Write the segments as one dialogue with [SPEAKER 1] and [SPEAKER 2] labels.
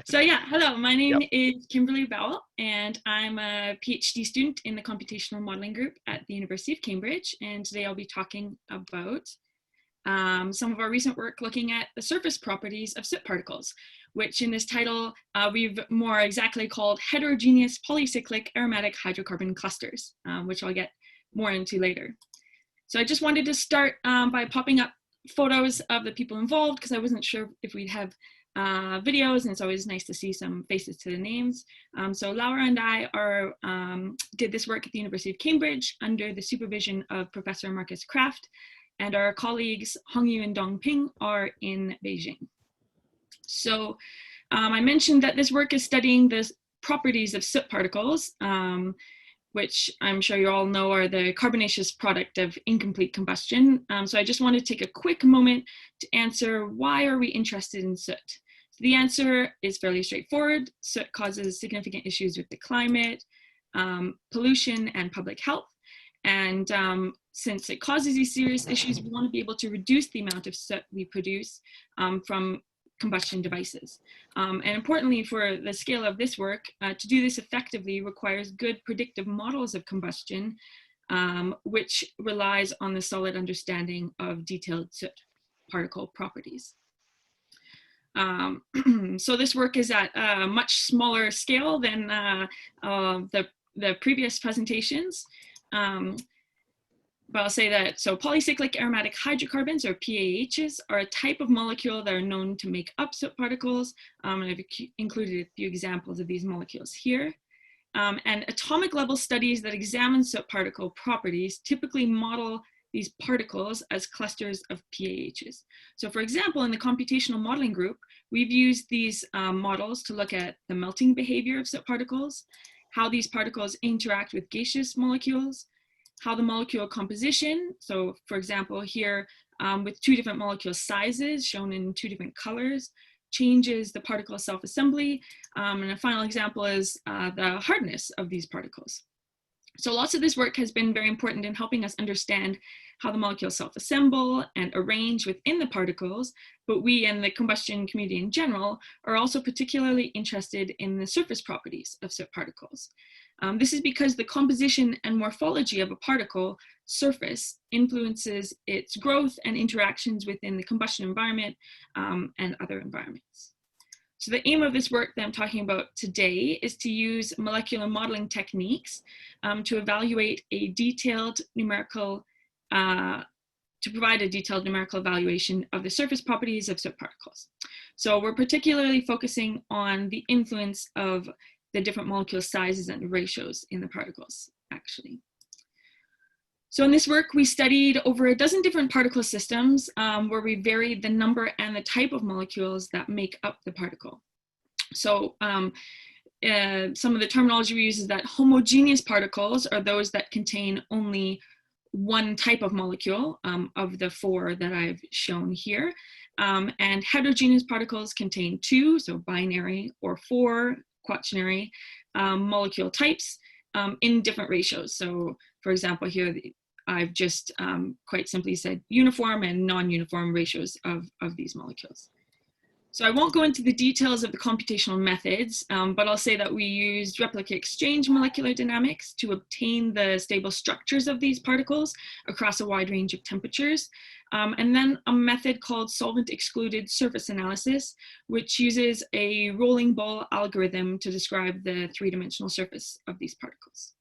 [SPEAKER 1] So yeah, hello, my name
[SPEAKER 2] Yep.
[SPEAKER 1] is Kimberly Bowal, and I'm a PhD student in the computational modeling group at the University of Cambridge. And today I'll be talking about some of our recent work looking at the surface properties of soot particles, which in this title we've more exactly called heterogeneous polycyclic aromatic hydrocarbon clusters, which I'll get more into later. So I just wanted to start by popping up photos of the people involved, because I wasn't sure if we'd have videos, and it's always nice to see some faces to the names. So Laura and I did this work at the University of Cambridge under the supervision of Professor Marcus Kraft, and our colleagues Hongyu and Dongping are in Beijing. So I mentioned that this work is studying the properties of soot particles, which I'm sure you all know are the carbonaceous product of incomplete combustion. So I just want to take a quick moment to answer, why are we interested in soot? So the answer is fairly straightforward. Soot causes significant issues with the climate, pollution, and public health. And since it causes these serious issues, we want to be able to reduce the amount of soot we produce from combustion devices. And importantly, for the scale of this work, to do this effectively requires good predictive models of combustion, which relies on the solid understanding of detailed soot particle properties. So this work is at a much smaller scale than the previous presentations. But I'll say that, so polycyclic aromatic hydrocarbons, or PAHs, are a type of molecule that are known to make up soot particles. And I've included a few examples of these molecules here. And atomic level studies that examine soot particle properties typically model these particles as clusters of PAHs. So for example, in the computational modeling group, we've used these models to look at the melting behavior of soot particles, how these particles interact with gaseous molecules, how the molecule composition, so for example here with two different molecule sizes shown in two different colors, changes the particle self-assembly, and a final example is the hardness of these particles. So lots of this work has been very important in helping us understand how the molecules self-assemble and arrange within the particles, but we and the combustion community in general are also particularly interested in the surface properties of soot particles. This is because the composition and morphology of a particle surface influences its growth and interactions within the combustion environment and other environments. So the aim of this work that I'm talking about today is to use molecular modeling techniques to evaluate a detailed numerical, to provide a detailed numerical evaluation of the surface properties of soot particles. So we're particularly focusing on the influence of the different molecule sizes and ratios in the particles, actually. So in this work, we studied over a dozen different particle systems where we varied the number and the type of molecules that make up the particle. So some of the terminology we use is that homogeneous particles are those that contain only one type of molecule of the four that I've shown here. And heterogeneous particles contain two, so binary, or four, quaternary molecule types in different ratios. So for example, here I've just quite simply said uniform and non-uniform ratios of these molecules. So I won't go into the details of the computational methods, but I'll say that we used replicate exchange molecular dynamics to obtain the stable structures of these particles across a wide range of temperatures. And then a method called solvent excluded surface analysis, which uses a rolling ball algorithm to describe the three-dimensional surface of these particles.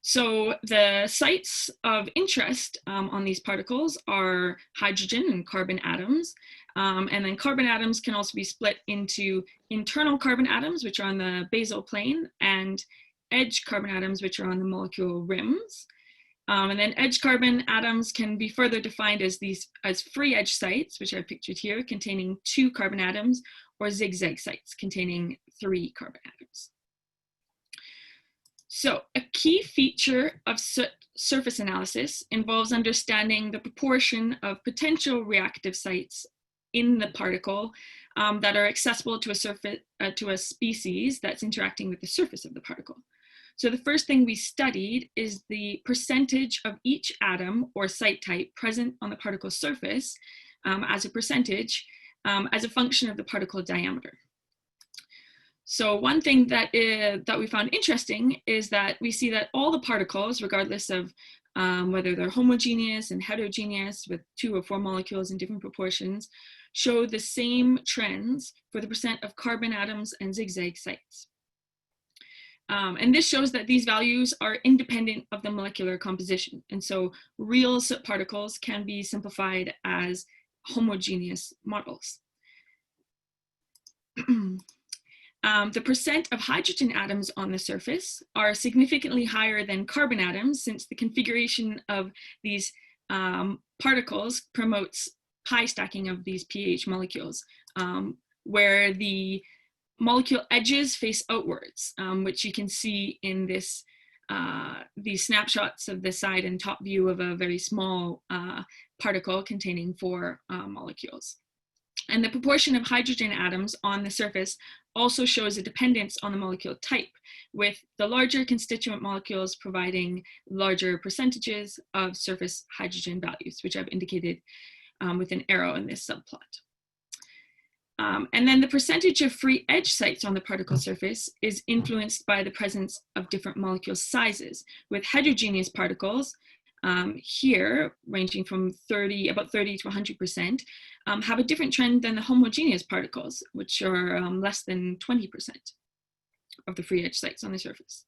[SPEAKER 1] So the sites of interest on these particles are hydrogen and carbon atoms. And then carbon atoms can also be split into internal carbon atoms, which are on the basal plane, and edge carbon atoms, which are on the molecule rims. And then edge carbon atoms can be further defined as free edge sites, which are pictured here, containing 2 carbon atoms, or zigzag sites containing 3 carbon atoms. So a key feature of soot surface analysis involves understanding the proportion of potential reactive sites in the particle that are accessible to a species that's interacting with the surface of the particle. So the first thing we studied is the percentage of each atom or site type present on the particle surface as a percentage as a function of the particle diameter. So one thing that we found interesting is that we see that all the particles, regardless of whether they're homogeneous and heterogeneous with 2 or 4 molecules in different proportions, show the same trends for the percent of carbon atoms and zigzag sites. And this shows that these values are independent of the molecular composition. And so real soot particles can be simplified as homogeneous models. The percent of hydrogen atoms on the surface are significantly higher than carbon atoms, since the configuration of these particles promotes pi stacking of these pH molecules, where the molecule edges face outwards, which you can see in this these snapshots of the side and top view of a very small particle containing 4 molecules. And the proportion of hydrogen atoms on the surface also shows a dependence on the molecule type, with the larger constituent molecules providing larger percentages of surface hydrogen values, which I've indicated with an arrow in this subplot. And then the percentage of free edge sites on the particle surface is influenced by the presence of different molecule sizes, with heterogeneous particles here, ranging from about 30 to 100%, have a different trend than the homogeneous particles, which are less than 20% of the free edge sites on the surface.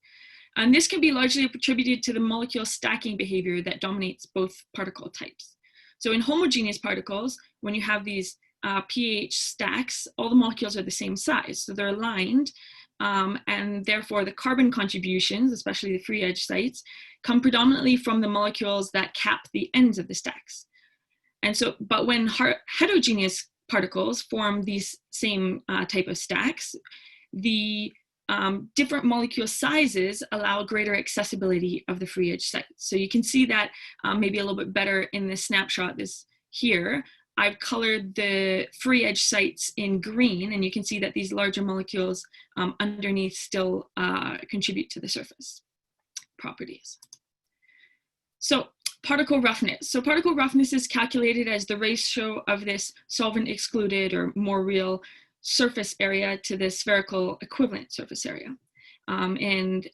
[SPEAKER 1] And this can be largely attributed to the molecule stacking behavior that dominates both particle types. So in homogeneous particles, when you have these pH stacks, all the molecules are the same size, so they're aligned, and therefore the carbon contributions, especially the free edge sites, come predominantly from the molecules that cap the ends of the stacks. And so, but when heterogeneous particles form these same type of stacks, the different molecule sizes allow greater accessibility of the free edge sites. So you can see that maybe a little bit better in this snapshot here. I've colored the free edge sites in green, and you can see that these larger molecules underneath still contribute to the surface properties. So particle roughness. So particle roughness is calculated as the ratio of this solvent excluded or more real surface area to the spherical equivalent surface area. And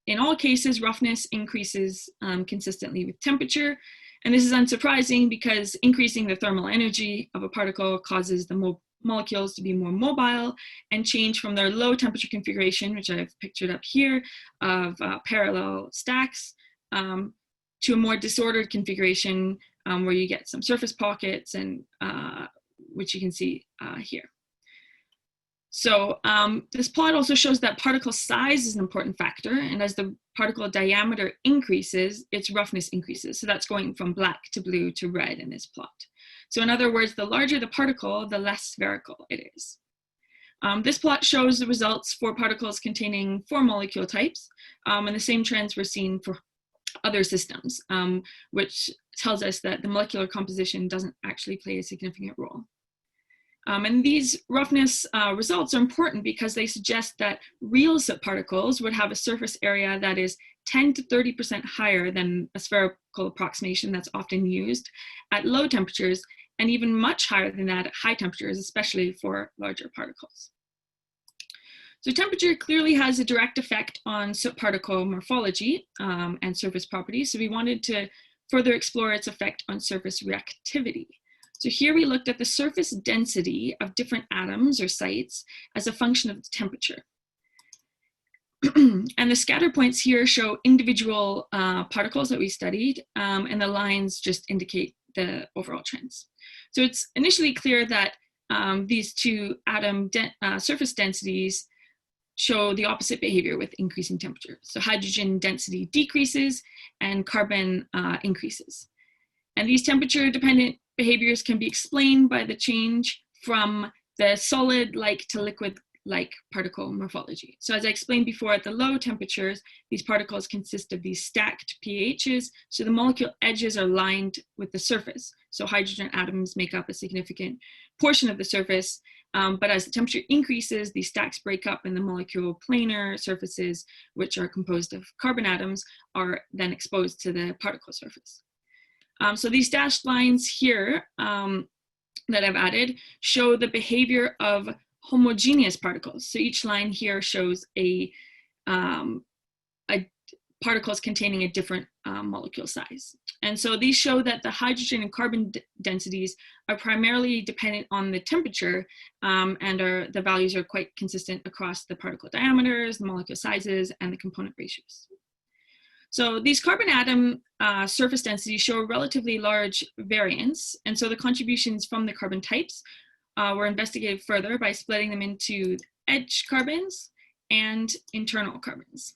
[SPEAKER 1] in all cases, roughness increases consistently with temperature. And this is unsurprising because increasing the thermal energy of a particle causes the molecules to be more mobile and change from their low temperature configuration, which I've pictured up here, of parallel stacks, to a more disordered configuration where you get some surface pockets, and which you can see here. So this plot also shows that particle size is an important factor, and as the particle diameter increases, its roughness increases. So that's going from black to blue to red in this plot. So in other words, the larger the particle, the less spherical it is. This plot shows the results for particles containing 4 molecule types, and the same trends were seen for other systems, which tells us that the molecular composition doesn't actually play a significant role. And these roughness results are important because they suggest that real soot particles would have a surface area that is 10 to 30% higher than a spherical approximation that's often used at low temperatures, and even much higher than that at high temperatures, especially for larger particles. So temperature clearly has a direct effect on soot particle morphology and surface properties. So we wanted to further explore its effect on surface reactivity. So here we looked at the surface density of different atoms or sites as a function of the temperature. And the scatter points here show individual particles that we studied, and the lines just indicate the overall trends. So it's initially clear that these two atom surface densities show the opposite behavior with increasing temperature. So hydrogen density decreases and carbon increases. And these temperature-dependent behaviors can be explained by the change from the solid-like to liquid-like particle morphology. So as I explained before, at the low temperatures, these particles consist of these stacked pHs, so the molecule edges are lined with the surface. So hydrogen atoms make up a significant portion of the surface, but as the temperature increases, these stacks break up and the molecule planar surfaces, which are composed of carbon atoms, are then exposed to the particle surface. So these dashed lines here that I've added show the behavior of homogeneous particles. So each line here shows a particles containing a different molecule size. And so these show that the hydrogen and carbon densities are primarily dependent on the temperature, and the values are quite consistent across the particle diameters, the molecule sizes, and the component ratios. So these carbon atom surface densities show a relatively large variance, and so the contributions from the carbon types were investigated further by splitting them into edge carbons and internal carbons.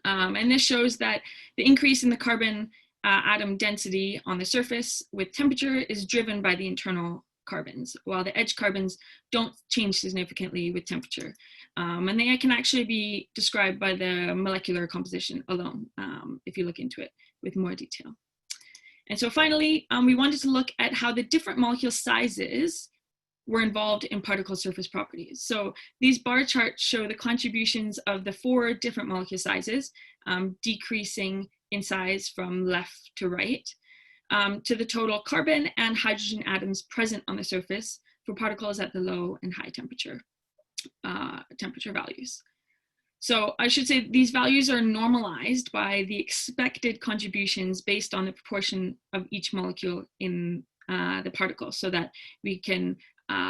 [SPEAKER 1] And this shows that the increase in the carbon atom density on the surface with temperature is driven by the internal carbons, while the edge carbons don't change significantly with temperature. And they can actually be described by the molecular composition alone, if you look into it with more detail. And so finally, we wanted to look at how the different molecule sizes were involved in particle surface properties. So these bar charts show the contributions of the 4 different molecule sizes, decreasing in size from left to right, to the total carbon and hydrogen atoms present on the surface for particles at the low and high temperature values. So I should say these values are normalized by the expected contributions based on the proportion of each molecule in the particle, so that we can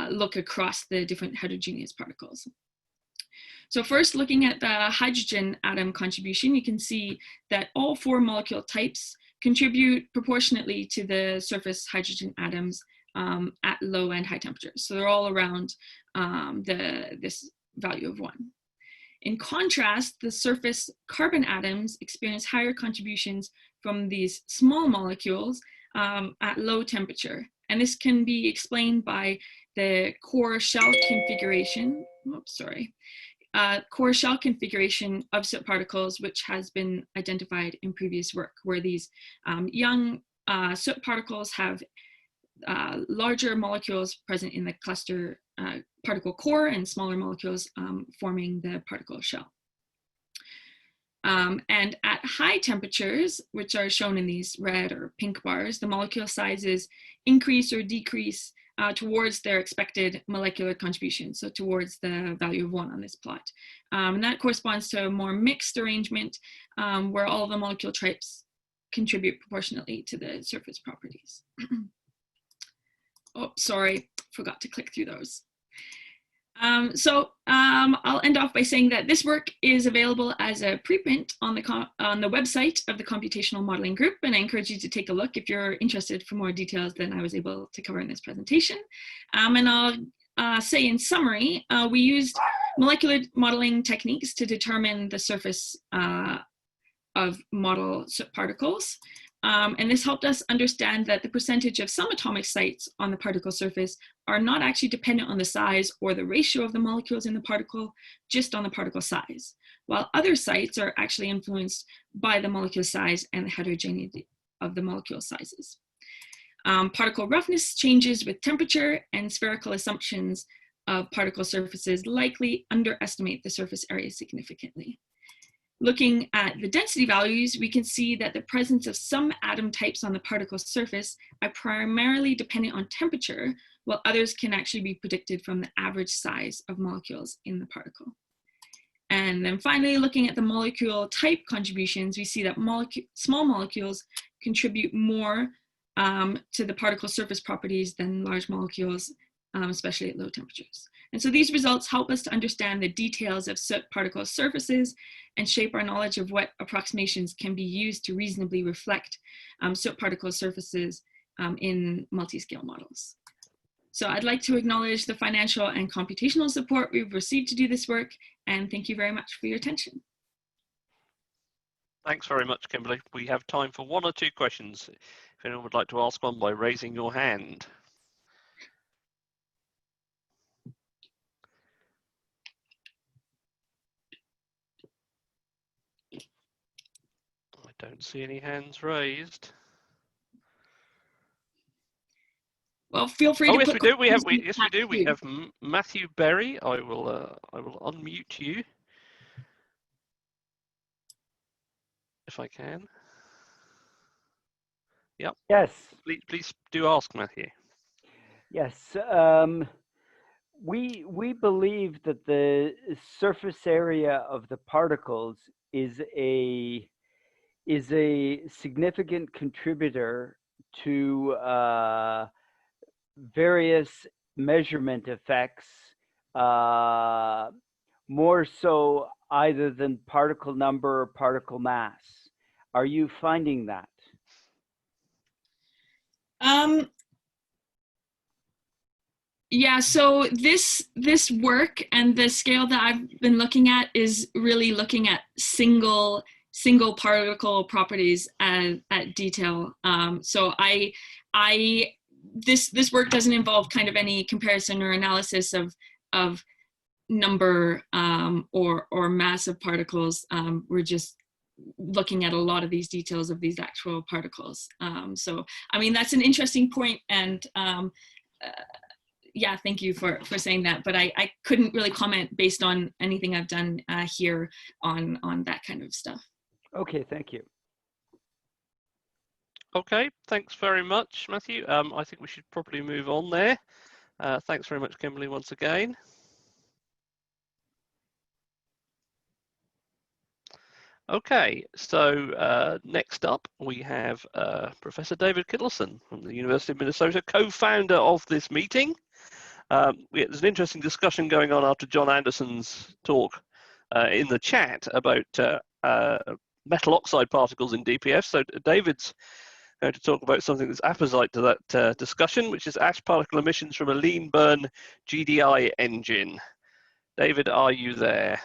[SPEAKER 1] look across the different heterogeneous particles. So first, looking at the hydrogen atom contribution, you can see that all 4 molecule types contribute proportionately to the surface hydrogen atoms at low and high temperatures. So they're all around this value of 1. In contrast, the surface carbon atoms experience higher contributions from these small molecules at low temperature. And this can be explained by the core shell configuration, core shell configuration of soot particles, which has been identified in previous work, where these young soot particles have larger molecules present in the cluster particle core and smaller molecules forming the particle shell. And at high temperatures, which are shown in these red or pink bars, the molecule sizes increase or decrease towards their expected molecular contribution, so towards the value of 1 on this plot. And that corresponds to a more mixed arrangement where all the molecule types contribute proportionately to the surface properties. Oh, sorry, forgot to click through those. I'll end off by saying that this work is available as a preprint on the website of the Computational Modeling Group, and I encourage you to take a look if you're interested for more details than I was able to cover in this presentation. And I'll say in summary, we used molecular modeling techniques to determine the surface of model soot particles. And this helped us understand that the percentage of some atomic sites on the particle surface are not actually dependent on the size or the ratio of the molecules in the particle, just on the particle size, while other sites are actually influenced by the molecule size and the heterogeneity of the molecule sizes. Particle roughness changes with temperature, and spherical assumptions of particle surfaces likely underestimate the surface area significantly. Looking at the density values, we can see that the presence of some atom types on the particle surface are primarily dependent on temperature, while others can actually be predicted from the average size of molecules in the particle. And then finally, looking at the molecule type contributions, we see that small molecules contribute more to the particle surface properties than large molecules, especially at low temperatures. And so these results help us to understand the details of soot particle surfaces and shape our knowledge of what approximations can be used to reasonably reflect soot particle surfaces in multi-scale models. So I'd like to acknowledge the financial and computational support we've received to do this work, and thank you very much for your attention.
[SPEAKER 2] Thanks very much, Kimberly. We have time for 1 or 2 questions. If anyone would like to ask one by raising your hand. I don't see any hands raised.
[SPEAKER 1] Well, feel free to
[SPEAKER 2] yes,
[SPEAKER 1] put
[SPEAKER 2] we do. Yes, we do.
[SPEAKER 1] too.
[SPEAKER 2] We have Matthew Berry. I will unmute you if I can. Yep.
[SPEAKER 3] Yes.
[SPEAKER 2] Please do ask, Matthew.
[SPEAKER 3] Yes. We believe that the surface area of the particles is a significant contributor to various measurement effects, uh, more so either than particle number or particle mass. Are you finding that?
[SPEAKER 1] Yeah, so this work and the scale that I've been looking at is really looking at single particle properties at detail. So this work doesn't involve kind of any comparison or analysis of number or mass of particles. We're just looking at a lot of these details of these actual particles. So I mean, that's an interesting point, and yeah, thank you for saying that, but I couldn't really comment based on anything I've done here on that kind of stuff.
[SPEAKER 3] Okay, thank you.
[SPEAKER 2] Okay, thanks very much, Matthew. I think we should probably move on there. Thanks very much, Kimberly, once again. Okay, so next up we have Professor David Kittleson from the University of Minnesota, co-founder of this meeting. There's an interesting discussion going on after John Anderson's talk in the chat about metal oxide particles in DPF. So David's going to talk about something that's apposite to that discussion, which is ash particle emissions from a lean burn GDI engine. David, are you there?